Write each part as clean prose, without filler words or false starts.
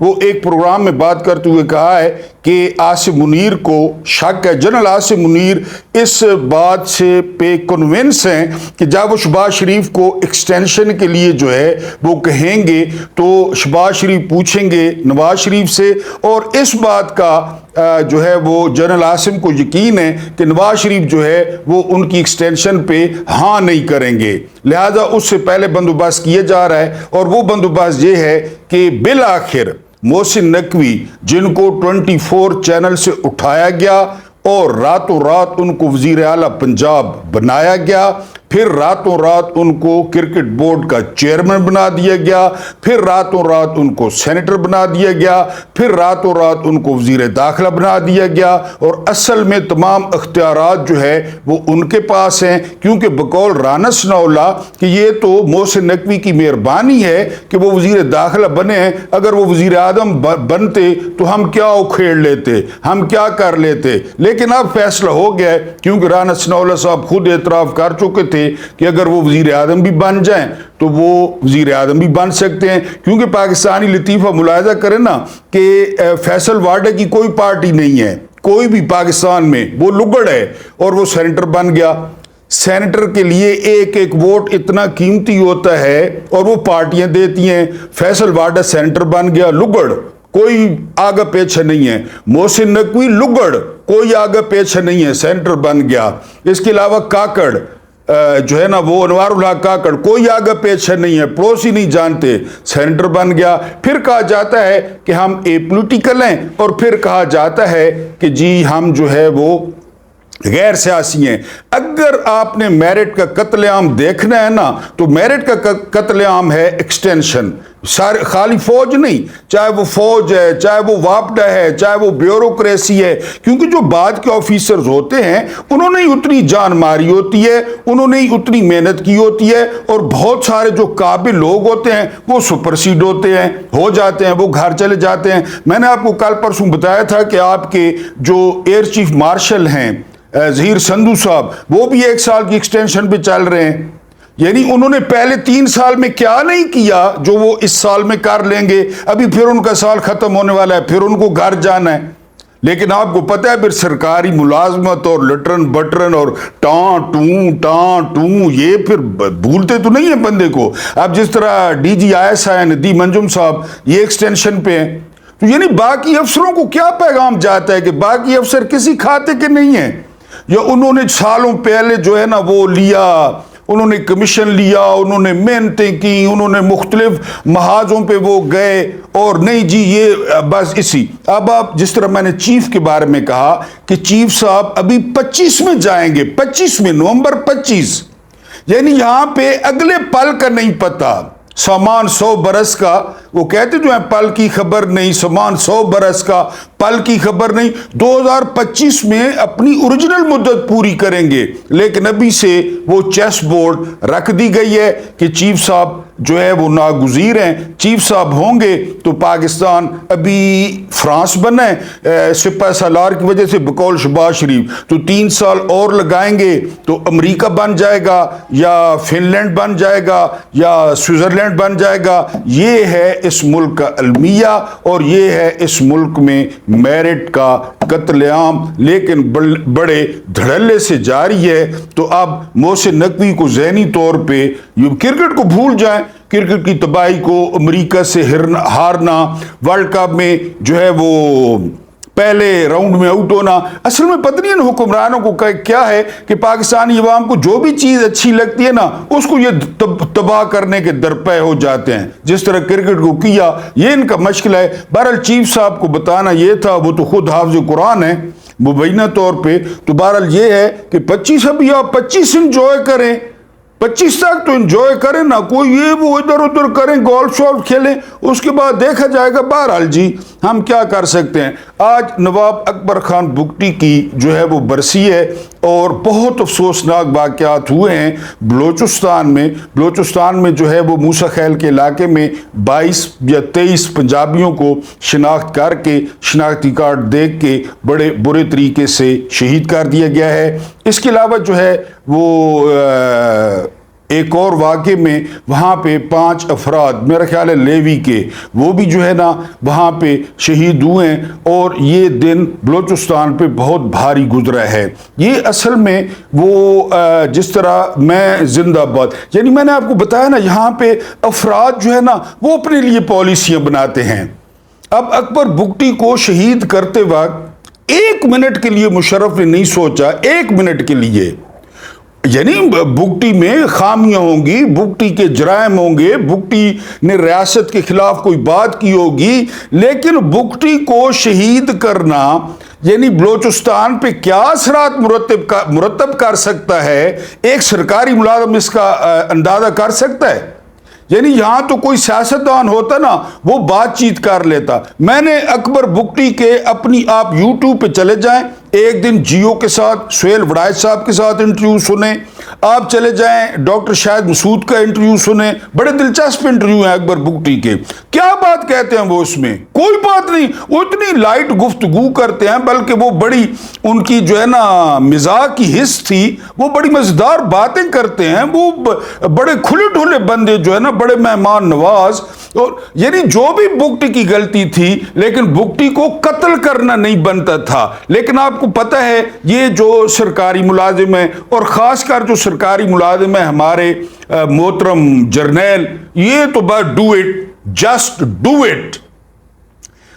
وہ ایک پروگرام میں بات کرتے ہوئے کہا ہے کہ عاصم منیر کو شک ہے، جنرل عاصم منیر اس بات سے پہ کنونس ہیں کہ جب وہ شہباز شریف کو ایکسٹینشن کے لیے جو ہے وہ کہیں گے تو شہباز شریف پوچھیں گے نواز شریف سے، اور اس بات کا جو ہے وہ جنرل عاصم کو یقین ہے کہ نواز شریف جو ہے وہ ان کی ایکسٹینشن پہ ہاں نہیں کریں گے، لہذا اس سے پہلے بندوبست کیا جا رہا ہے، اور وہ بندوبست یہ ہے کہ بالآخر محسن نقوی جن کو 24 چینل سے اٹھایا گیا اور راتوں رات ان کو وزیر اعلیٰ پنجاب بنایا گیا، پھر راتوں رات ان کو کرکٹ بورڈ کا چیئرمین بنا دیا گیا، پھر راتوں رات ان کو سینیٹر بنا دیا گیا، پھر راتوں رات ان کو وزیر داخلہ بنا دیا گیا، اور اصل میں تمام اختیارات جو ہے وہ ان کے پاس ہیں، کیونکہ بقول رانا ثناء اللہ کہ یہ تو محسن نقوی کی مہربانی ہے کہ وہ وزیر داخلہ بنے ہیں، اگر وہ وزیر اعظم بنتے تو ہم کیا اکھیڑ لیتے، ہم کیا کر لیتے، لیکن اب فیصلہ ہو گیا ہے، کیونکہ رانا ثناء اللہ صاحب خود اعتراف کر چکے تھے کہ اگر وہ وزیر اعظم بھی بن جائیں تو وہ وزیر اعظم بھی بن سکتے ہیں، کیونکہ پاکستانی لطیفہ ملاحظہ کریں نا کہ فیصل وارڈے کی کوئی پارٹی نہیں ہے کوئی بھی پاکستان میں، وہ لگڑ ہے اور وہ سینیٹر بن گیا۔ سینیٹر کے لیے ایک ایک ووٹ اتنا قیمتی ہوتا ہے اور وہ پارٹیاں دیتی ہیں، فیصل وارڈے سینیٹر بن گیا، لگڑ، کوئی آگے پیچھے نہیں ہے، محسن نقوی لگڑ، کوئی آگے پیچھے نہیں ہے، سینیٹر بن گیا۔ اس کے علاوہ کاکڑ جو ہے نا وہ انوار اللہ کاکڑ، کوئی آگے پیچھے نہیں ہے، پڑوسی نہیں جانتے، سینیٹر بن گیا۔ پھر کہا جاتا ہے کہ ہم اے پولیٹیکل ہیں، اور پھر کہا جاتا ہے کہ جی ہم جو ہے وہ غیر سیاسی ہیں۔ اگر آپ نے میرٹ کا قتل عام دیکھنا ہے نا تو میرٹ کا قتل عام ہے ایکسٹینشن، خالی فوج نہیں، چاہے وہ فوج ہے، چاہے وہ واپڈا ہے، چاہے وہ بیوروکریسی ہے، کیونکہ جو بعد کے آفیسرز ہوتے ہیں انہوں نے اتنی جان ماری ہوتی ہے، انہوں نے اتنی محنت کی ہوتی ہے، اور بہت سارے جو قابل لوگ ہوتے ہیں وہ سپرسیڈ ہوتے ہیں، ہو جاتے ہیں، وہ گھر چلے جاتے ہیں۔ میں نے آپ کو کل پرسوں بتایا تھا کہ آپ کے جو ایئر چیف مارشل ہیں ظہیر سندھو صاحب، وہ بھی 1 سال کی ایکسٹینشن پہ چل رہے ہیں، یعنی انہوں نے پہلے 3 سال میں کیا نہیں کیا جو وہ اس سال میں کر لیں گے، ابھی پھر ان کا سال ختم ہونے والا ہے، پھر ان کو گھر جانا ہے۔ لیکن آپ کو پتہ ہے پھر سرکاری ملازمت اور لٹرن بٹرن اور ٹاں ٹوں یہ پھر بھولتے تو نہیں ہیں بندے کو۔ اب جس طرح D G I S I Nadeem Anjum صاحب یہ ایکسٹینشن پہ ہیں، تو یعنی باقی افسروں کو کیا پیغام جاتا ہے کہ باقی افسر کسی کھاتے کے نہیں ہیں، یا انہوں نے سالوں پہلے جو ہے نا وہ لیا، انہوں نے کمیشن لیا، انہوں نے محنتیں کی، انہوں نے مختلف محاذوں پہ وہ گئے، اور نہیں جی یہ بس اسی۔ اب آپ جس طرح میں نے چیف کے بارے میں کہا کہ چیف صاحب ابھی 25 میں جائیں گے، 25 میں، نومبر 25، یعنی یہاں پہ اگلے پل کا نہیں پتا، سامان 100 برس کا، وہ کہتے جو ہیں پل کی خبر نہیں، سامان 100 برس کا، پل کی خبر نہیں۔ 2025 میں اپنی اوریجنل مدت پوری کریں گے، لیکن ابھی سے وہ چیس بورڈ رکھ دی گئی ہے کہ چیف صاحب جو ہے وہ ناگزیر ہیں، چیف صاحب ہوں گے تو پاکستان ابھی فرانس بنا ہے سپہ سالار کی وجہ سے بقول شہباز شریف، تو 3 سال اور لگائیں گے تو امریکہ بن جائے گا، یا فن لینڈ بن جائے گا، یا سوئٹزرلینڈ بن جائے گا۔ یہ ہے اس ملک کا المیہ، اور یہ ہے اس ملک میں میرٹ کا قتل عام، لیکن بڑے دھڑلے سے جاری ہے۔ تو اب محسن نقوی کو ذہنی طور پہ کرکٹ کو بھول جائیں، کرکٹ کی تباہی کو، امریکہ سے ہارنا، ورلڈ کپ میں جو ہے وہ پہلے راؤنڈ میں آؤٹ ہونا، اصل میں پتہ نہیں ان حکمرانوں کو کیا ہے کہ پاکستانی عوام کو جو بھی چیز اچھی لگتی ہے نا اس کو یہ تباہ کرنے کے درپے ہو جاتے ہیں، جس طرح کرکٹ کو کیا، یہ ان کا مشکل ہے۔ بہرحال چیف صاحب کو بتانا یہ تھا، وہ تو خود حافظ قرآن ہے مبینہ طور پہ، تو بہرحال یہ ہے کہ 25 ابھی آپ 25 انجوائے کریں، 25 تک تو انجوائے کریں نا، کوئی یہ وہ ادھر ادھر کریں، گولف شولف کھیلیں، اس کے بعد دیکھا جائے گا۔ بہرحال جی ہم کیا کر سکتے ہیں۔ آج نواب اکبر خان بگٹی کی جو ہے وہ برسی ہے، اور بہت افسوسناک واقعات ہوئے ہیں بلوچستان میں جو ہے وہ موسیٰ خیل کے علاقے میں 22 یا 23 پنجابیوں کو شناخت کر کے، شناختی کارڈ دیکھ کے بڑے برے طریقے سے شہید کر دیا گیا ہے۔ اس کے علاوہ جو ہے وہ ایک اور واقعے میں وہاں پہ 5 افراد میرا خیال ہے لیوی کے وہ بھی جو ہے نا وہاں پہ شہید ہوئے، اور یہ دن بلوچستان پہ بہت بھاری گزرا ہے۔ یہ اصل میں وہ جس طرح میں زندہ باد، یعنی میں نے آپ کو بتایا نا یہاں پہ افراد جو ہے نا وہ اپنے لیے پالیسیاں بناتے ہیں۔ اب اکبر بگٹی کو شہید کرتے وقت 1 منٹ کے لیے مشرف نے نہیں سوچا، 1 منٹ کے لیے، یعنی بگٹی میں خامیاں ہوں گی، بگٹی کے جرائم ہوں گے، بگٹی نے ریاست کے خلاف کوئی بات کی ہوگی، لیکن بگٹی کو شہید کرنا یعنی بلوچستان پہ کیا اثرات مرتب کر سکتا ہے، ایک سرکاری ملازم اس کا اندازہ کر سکتا ہے؟ یعنی یہاں تو کوئی سیاستدان ہوتا نا وہ بات چیت کر لیتا۔ میں نے اکبر بگٹی کے اپنی آپ یوٹیوب پہ چلے جائیں، ایک دن جیو کے ساتھ سہیل وڑائچ صاحب کے ساتھ انٹرویو سنیں، آپ چلے جائیں ڈاکٹر شاہد مسعود کا انٹرویو سنیں، بڑے دلچسپ انٹرویو ہیں اکبر بگٹی کے۔ کیا بات کہتے ہیں وہ، اس میں کوئی بات نہیں، وہ اتنی لائٹ گفتگو کرتے ہیں، بلکہ وہ بڑی ان کی جو ہے نا مزاح کی حص تھی، وہ بڑی مزیدار باتیں کرتے ہیں، وہ بڑے کھلے ڈھلے بندے جو ہے نا، بڑے مہمان نواز۔ اور یعنی جو بھی بگٹی کی غلطی تھی، لیکن بگٹی کو قتل کرنا نہیں بنتا تھا۔ لیکن آپ کو پتہ ہے یہ جو سرکاری ملازم ہیں، اور خاص کر جو سرکاری ملازم ہیں ہمارے محترم جرنیل، یہ تو بس do it, just do it.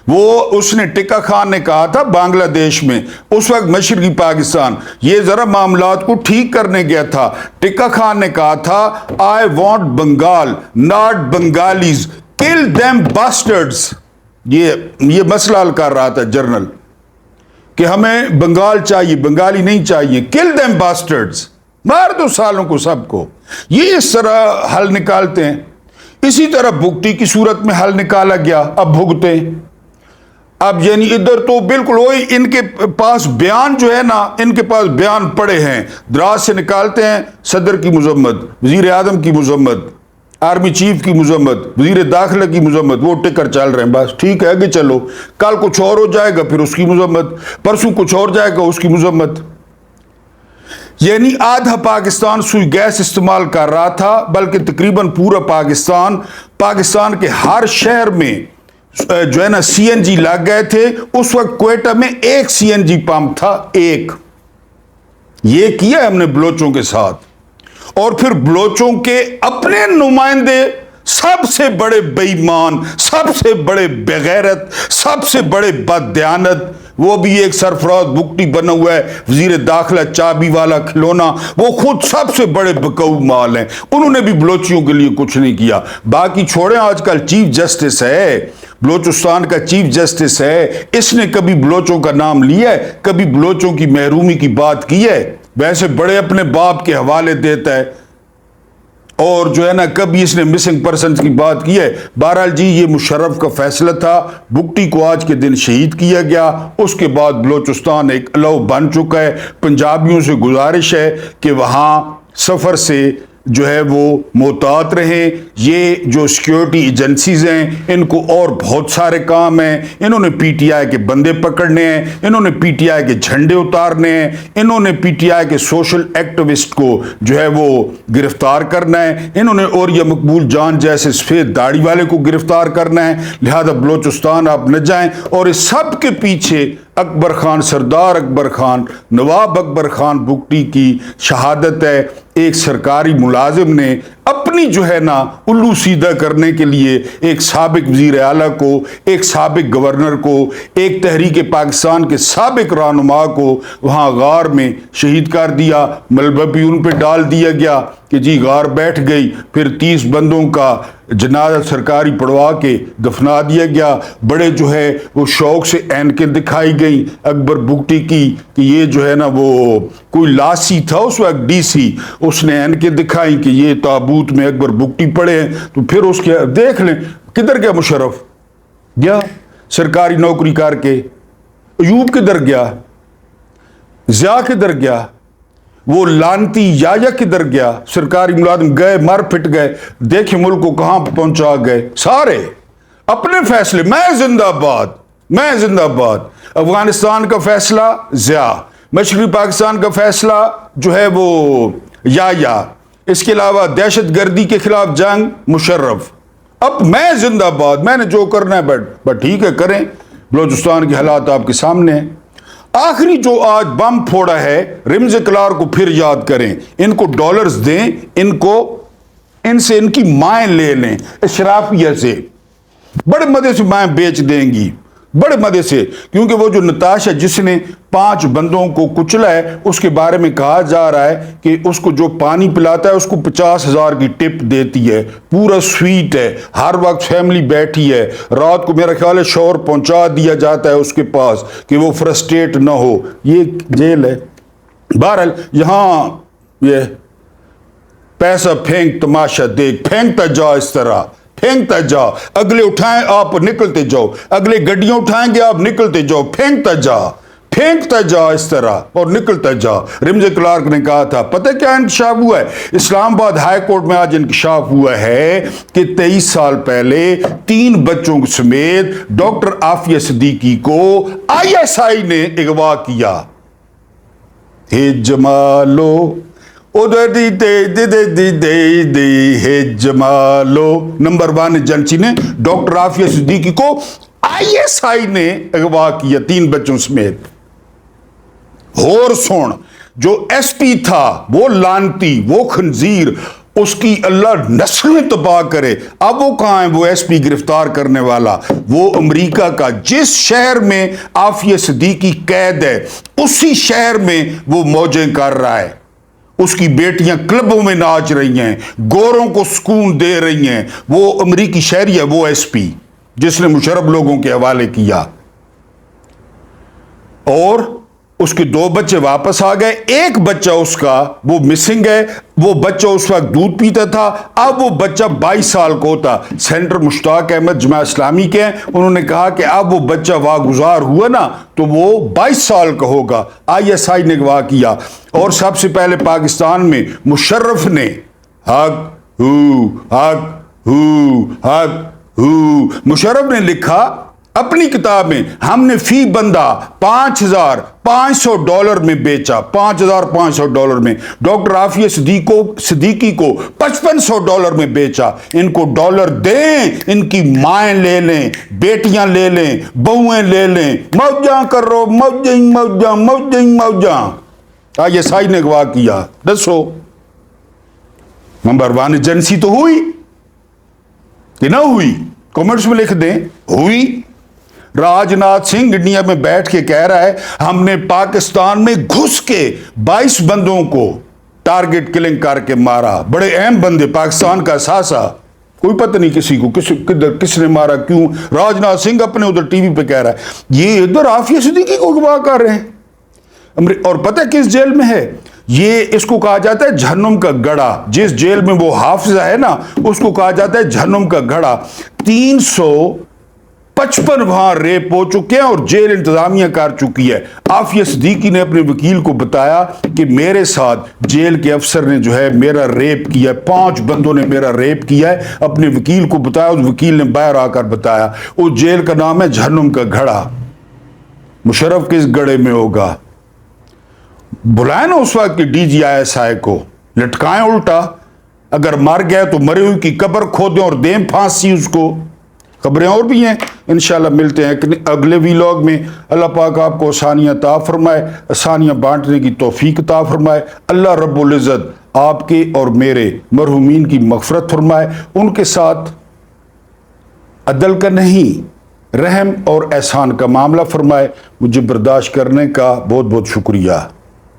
وہ اس نے ٹکا خان نے کہا تھا بنگلہ دیش میں، اس وقت مشرقی پاکستان، یہ ذرا معاملات کو ٹھیک کرنے گیا تھا۔ ٹکا خان نے کہا تھا آئی وانٹ بنگال ناٹ بنگالیز، کل دیم باسٹرڈز۔ یہ مسئلہ حل کر رہا تھا جنرل کہ ہمیں بنگال چاہیے، بنگالی نہیں چاہیے، کل دیم باسٹرڈز، مار دو سالوں کو سب کو۔ یہ اس طرح حل نکالتے ہیں۔ اسی طرح بگٹی کی صورت میں حل نکالا گیا، اب بھگتے۔ اب یعنی ادھر تو بالکل وہی ان کے پاس بیان جو ہے نا، ان کے پاس بیان پڑے ہیں، دراز سے نکالتے ہیں، صدر کی مذمت، وزیر اعظم کی مذمت، آرمی چیف کی مذمت، وزیر داخلہ کی مذمت، وہ ٹکر چل رہے ہیں، بس ٹھیک ہے آگے چلو، کل کچھ اور ہو جائے گا پھر اس کی مذمت، پرسوں کچھ اور جائے گا اس کی مذمت۔ یعنی آدھا پاکستان سوئی گیس استعمال کر رہا تھا، بلکہ تقریباً پورا پاکستان کے ہر شہر میں جو ہے نا سی این جی لگ گئے تھے۔ اس وقت کوئٹہ میں 1 سی این جی پمپ تھا، 1۔ یہ کیا ہم نے بلوچوں کے ساتھ، اور پھر بلوچوں کے اپنے نمائندے، سب سے بڑے بے ایمان، سب سے بڑے بغیرت، سب سے بڑے بددیانت، وہ بھی ایک سرفراز بگٹی بنا ہوا ہے، وزیر داخلہ چابی والا کھلونا، وہ خود سب سے بڑے بکو مال ہیں، انہوں نے بھی بلوچیوں کے لیے کچھ نہیں کیا۔ باقی چھوڑیں، آج کل چیف جسٹس ہے، بلوچستان کا چیف جسٹس ہے، اس نے کبھی بلوچوں کا نام لیا ہے، کبھی بلوچوں کی محرومی کی بات کی ہے؟ ویسے بڑے اپنے باپ کے حوالے دیتا ہے، اور جو ہے نا کبھی اس نے مسنگ پرسنز کی بات کی ہے۔ بہرحال جی یہ مشرف کا فیصلہ تھا، بگٹی کو آج کے دن شہید کیا گیا، اس کے بعد بلوچستان ایک الو بن چکا ہے۔ پنجابیوں سے گزارش ہے کہ وہاں سفر سے جو ہے وہ محتاط رہیں۔ یہ جو سیکیورٹی ایجنسیز ہیں ان کو اور بہت سارے کام ہیں، انہوں نے پی ٹی آئی کے بندے پکڑنے ہیں، انہوں نے پی ٹی آئی کے جھنڈے اتارنے ہیں، انہوں نے پی ٹی آئی کے سوشل ایکٹیوسٹ کو جو ہے وہ گرفتار کرنا ہے، انہوں نے اوریہ مقبول جان جیسے سفید داڑھی والے کو گرفتار کرنا ہے۔ لہذا بلوچستان آپ نہ جائیں، اور اس سب کے پیچھے اکبر خان، سردار اکبر خان، نواب اکبر خان بگٹی کی شہادت ہے۔ ایک سرکاری ملازم نے اپنی جو ہے نا الو سیدھا کرنے کے لیے ایک سابق وزیر اعلیٰ کو، ایک سابق گورنر کو، ایک تحریک پاکستان کے سابق رہنما کو وہاں غار میں شہید کر دیا، ملبہ بھی ان پہ ڈال دیا گیا کہ جی غار بیٹھ گئی، پھر 30 بندوں کا جنازہ سرکاری پڑوا کے دفنا دیا گیا۔ بڑے جو ہے وہ شوق سے اینکیں دکھائی گئیں اکبر بگٹی کی کہ یہ جو ہے نا وہ کوئی لاسی تھا اس وقت ڈی سی، اس نے اینکیں دکھائیں کہ یہ تابوت میں اکبر بگٹی پڑے ہیں۔ تو پھر اس کے دیکھ لیں کدھر گیا مشرف، گیا سرکاری نوکری کر کے، ایوب کدھر گیا، ضیاء کدھر گیا، وہ لانتی یا کدھر گیا، سرکاری ملازم گئے مر پھٹ گئے، دیکھیں ملک کو کہاں پہنچا گئے، سارے اپنے فیصلے، میں زندہ باد، میں زندہ باد۔ افغانستان کا فیصلہ ضیاء، مشرقی پاکستان کا فیصلہ جو ہے وہ یا اس کے علاوہ دہشت گردی کے خلاف جنگ مشرف، اب میں زندہ باد، میں نے جو کرنا ہے بٹ ٹھیک ہے کریں، بلوچستان کے حالات آپ کے سامنے ہیں۔ آخری جو آج بم پھوڑا ہے رمز کلار کو پھر یاد کریں، ان کو ڈالرز دیں، ان سے ان کی مائیں لے لیں، اشرافیہ سے بڑے مزے سے مائیں بیچ دیں گی، بڑے مزے سے، کیونکہ وہ جو نتاشا جس نے 5 بندوں کو کچلا ہے اس کے بارے میں کہا جا رہا ہے کہ اس کو جو پانی پلاتا ہے اس کو 50,000 کی ٹپ دیتی ہے، پورا سویٹ ہے، ہر وقت فیملی بیٹھی ہے، رات کو میرا خیال ہے شور پہنچا دیا جاتا ہے اس کے پاس کہ وہ فرسٹریٹ نہ ہو، یہ جیل ہے۔ بہرحال یہاں یہ پیسہ پھینک تماشا دیکھ، پھینکتا جا، اس طرح پھینکتا جا، اگلے اٹھائیں آپ نکلتے جاؤ، اگلے گڈیاں اٹھائیں گے آپ نکلتے جاؤ، پھینکتا جا اس طرح اور نکلتا جا۔ رمز کلارک نے کہا تھا، پتہ کیا انکشاف ہوا ہے؟ اسلام آباد ہائی کورٹ میں آج انکشاف ہوا ہے کہ 23 سال پہلے 3 بچوں سمیت ڈاکٹر عافیہ صدیقی کو ISI نے اغوا کیا۔ ہے جمالو ادھر دی ہے جمالو، نمبر 1 ایجنسی نے ڈاکٹر عافیہ صدیقی کو ISI نے اغوا کیا 3 بچوں سمیت۔ اور سن، جو SP تھا وہ لانتی، وہ خنزیر، اس کی اللہ نسلیں تباہ کرے، اب وہ کہاں ہے وہ SP گرفتار کرنے والا؟ وہ امریکہ کا جس شہر میں عافیہ صدیقی قید ہے اسی شہر میں وہ موجیں کر رہا ہے، اس کی بیٹیاں کلبوں میں ناچ رہی ہیں، گوروں کو سکون دے رہی ہیں، وہ امریکی شہری ہے وہ SP جس نے مشرف لوگوں کے حوالے کیا۔ اور اس کے 2 بچے واپس آ گئے، ایک بچہ اس کا وہ مسنگ ہے، وہ بچہ اس وقت دودھ پیتا تھا، اب وہ بچہ 22 سال کو ہوتا۔ سینٹر مشتاق احمد جماعت اسلامی کے ہیں، انہوں نے کہا کہ اب وہ بچہ واگزار ہوا نا تو وہ 22 سال کا ہوگا۔ ISI نے اغوا کیا، اور سب سے پہلے پاکستان میں مشرف نے مشرف نے لکھا اپنی کتاب میں، ہم نے فی بندہ $5,500 میں بیچا، $5,500 میں، ڈاکٹر عافیہ صدیقی کو $5,500 میں بیچا۔ ان کو ڈالر دیں، ان کی مائیں لے لیں، بیٹیاں لے لیں، بہویں لے لیں، موجاں کرو، موجاں۔ ISI نے اغوا کیا، دسو نمبر 1 ایجنسی تو ہوئی کہ نہ ہوئی؟ کمنٹس میں لکھ دیں، ہوئی۔ راجناتھ سنگھ انڈیا میں بیٹھ کے کہہ رہا ہے ہم نے پاکستان میں گھس کے 22 بندوں کو ٹارگٹ کلنگ کر کے مارا، بڑے اہم بندے، پاکستان کا اثاثہ، کوئی پتہ نہیں کسی کو کس نے مارا، کیوں۔ راجناتھ سنگھ اپنے ادھر ٹی وی پہ کہہ رہا ہے، یہ ادھر عافیہ صدیقی کو اغوا کر رہے ہیں۔ اور پتہ کس جیل میں ہے یہ؟ اس کو کہا جاتا ہے جہنم کا گڑھا، جس جیل میں وہ حافظہ ہے نا اس کو کہا جاتا ہے جہنم کا گڑھا۔ 355 وہاں ریپ ہو چکے ہیں اور جیل انتظامیہ کر چکی ہے۔ عافیہ صدیقی نے اپنے وکیل کو بتایا کہ میرے ساتھ جیل کے افسر نے جو ہے میرا ریپ کیا ہے، 5 بندوں نے میرا ریپ کیا ہے، اپنے وکیل کو بتایا، اس وکیل نے باہر آ کر بتایا۔ اس جیل کا نام ہے جہنم کا گڑھا۔ مشرف کس گڑھے میں ہوگا؟ بلائیں نا اس وقت کہ DG ISI کو، لٹکائیں الٹا، اگر مر گیا تو مرے ہوئی کی قبر کھودیں اور دیں پھانسی اس کو۔ خبریں اور بھی ہیں، انشاءاللہ ملتے ہیں اگلے ویلاگ میں۔ اللہ پاک آپ کو آسانیاں عطا فرمائے، آسانیاں بانٹنے کی توفیق عطا فرمائے۔ اللہ رب العزت آپ کے اور میرے مرحومین کی مغفرت فرمائے، ان کے ساتھ عدل کا نہیں رحم اور احسان کا معاملہ فرمائے۔ مجھے برداشت کرنے کا بہت بہت شکریہ۔